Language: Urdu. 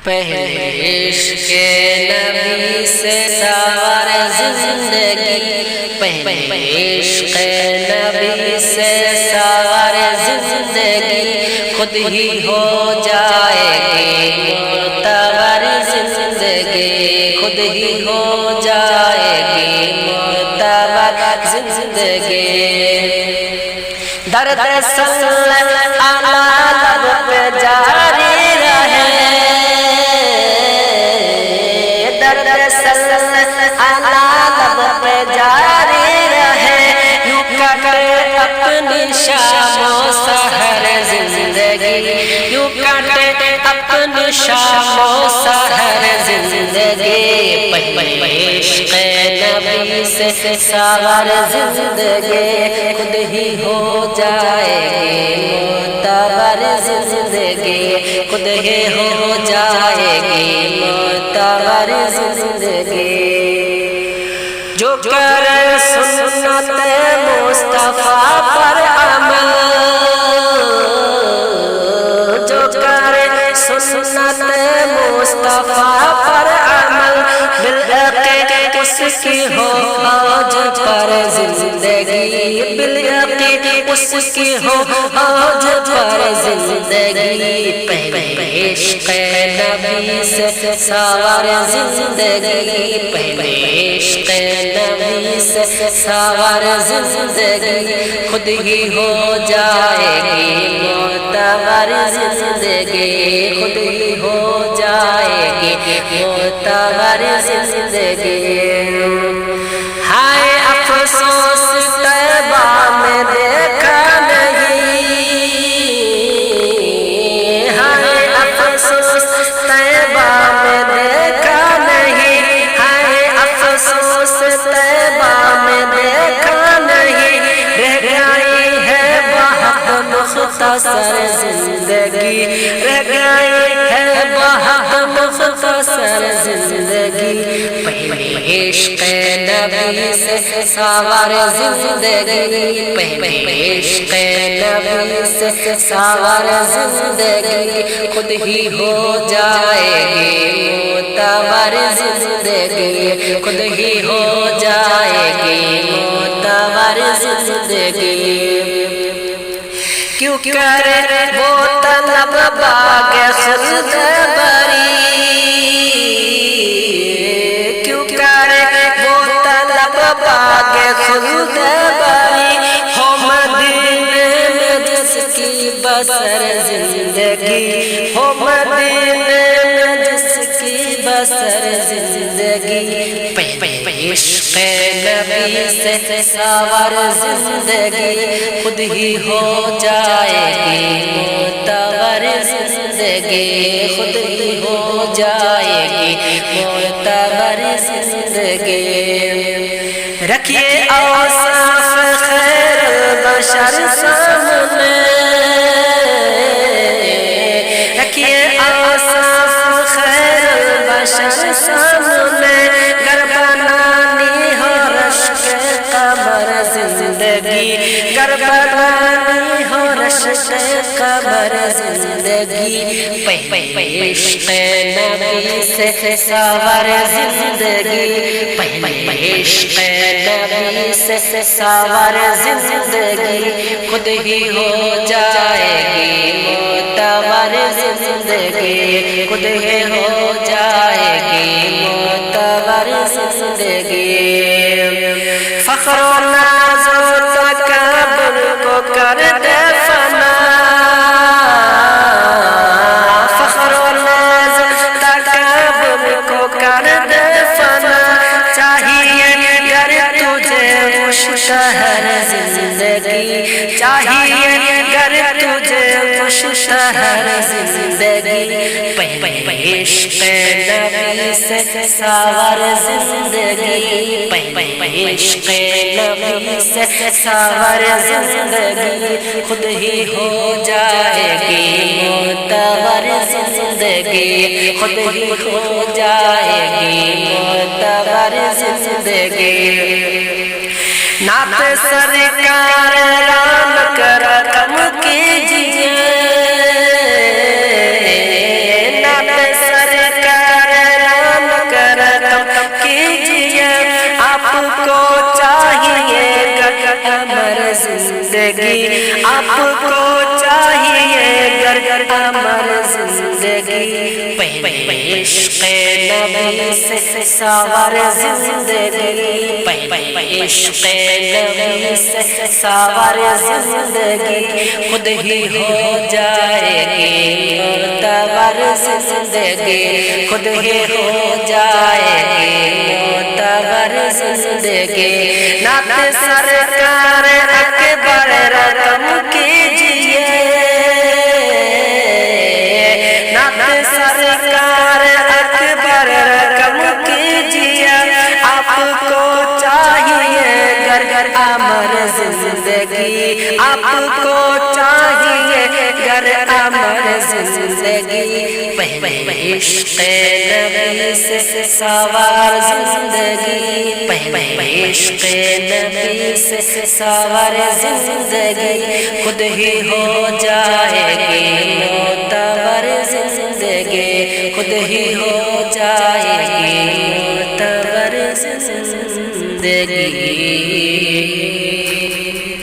پہلے عشق نبی سے سوار زندگی، پہلے عشق نبی سے سوار زندگی، خود ہی ہو جائے گی معتبر زندگی، خود ہی ہو جائے گی معتبر زندگی۔ درد صلی لب پہ جاری رہے، درد صلی لب پہ جاری رہے، یوں کٹے اپنی شام و سحر زندگی، یوں کٹے اپنی شام و سحر زندگی۔ پہلے عشق نبی سے سوار زندگی، خود ہی ہو جائے گی معتبر زندگی، خود ہی ہو جائے گی معتبر زندگی۔ جو کرے سنت مصطفیٰ پر عمل، جو کرے سنت مصطفیٰ پر عمل، بالحق اس کی ہو آج پر زندگی، بالحق اس کی ہو آج پر زندگی۔ پہلے عشق نبی سے سوار زندگی، پہلے عشق نبی سے سوار زندگی، خود ہی ہو جائے گی معتبر زندگی، خود ہی ہو جائے گی معتبر زندگی۔ ہائے افسوس طیبہ میں دیکھا نہیں، ہائے افسوس طیبہ میں دیکھا نہیں، ہائے افسوس طیبہ میں دیکھا نہیں، رہ گئی ہے بہت مختصر زندگی، رہ گئی ہے بہت مختصر زندگی۔ پہلے عشق نبی سے سوار زندگی، پہلے عشق نبی سے سوار زندگی، خود ہی ہو جائے گی معتبر زندگی، خود ہی ہو جائے گی معتبر زندگی۔ کیوں کرے وہ طلب باغ خلد بری، کیوں کرے وہ طلب باغ خلد بری، ہو مدینے میں جس کی بسر زندگی، ہو مدینے میں جس کی بسر زندگی۔ پہلے عشق نبی سے سوار زندگی، خود ہی ہو جائے گی معتبر زندگی، خود ہی ہو جائے گی معتبر زندگی۔ رکھیے اوصاف خیر البشر سامنے، رکھیے اوصاف خیر البشر سامنے، گر بنانی ہو رشک قمر زندگی، گر بنانی ہو رشک قمر زندگی۔ پہلے عشق نبی سے سوار زندگی، پہلے عشق نبی سے سوار زندگی، خود ہی ہو جائے گی معتبر زندگی، خود ہی ہو جائے گی معتبر زندگی۔ فخر و ناز و تکبر کو کر دے فنا، فخر و ناز تکبر کو کر دے فنا، چاہیے گر تجھے مشتہر زندگی، چاہیے گر تجھے مشتہر زندگی۔ پہلے عشق نبی سے سوار زندگی، پہلے عشق نبی سے سوار زندگی، خود ہی ہو جائے گی معتبر زندگی، خود ہی ہو جائے گی معتبر زندگی۔ نعت سرکار رام کر رقم کیجئے، نعت سرکار کو چاہیے گر امر زندگی، آپ کو چاہیے گر امر زندگی، پہلے عشق نبی سے ساور زندگی، پہلے عشق نبی سے ساور زندگی، خود ہی ہو جائے گی معتبر زندگی، خود ہی ہو جائے گی معتبر زندگی، نعت سرکار اکبر رقم کیجئے، نعت سرکار اکبر رقم کیجئے، آپ کو چاہیے گر امر زندگی، آپ کو چاہیے گر امر زندگی، پہلے عشق نبی سے ساور زندگی، پہلے عشق نبی سے ساور زندگی، خود ہی ہو جائے گی معتبر زندگی، خود ہی ہو جائے گی معتبر زندگی۔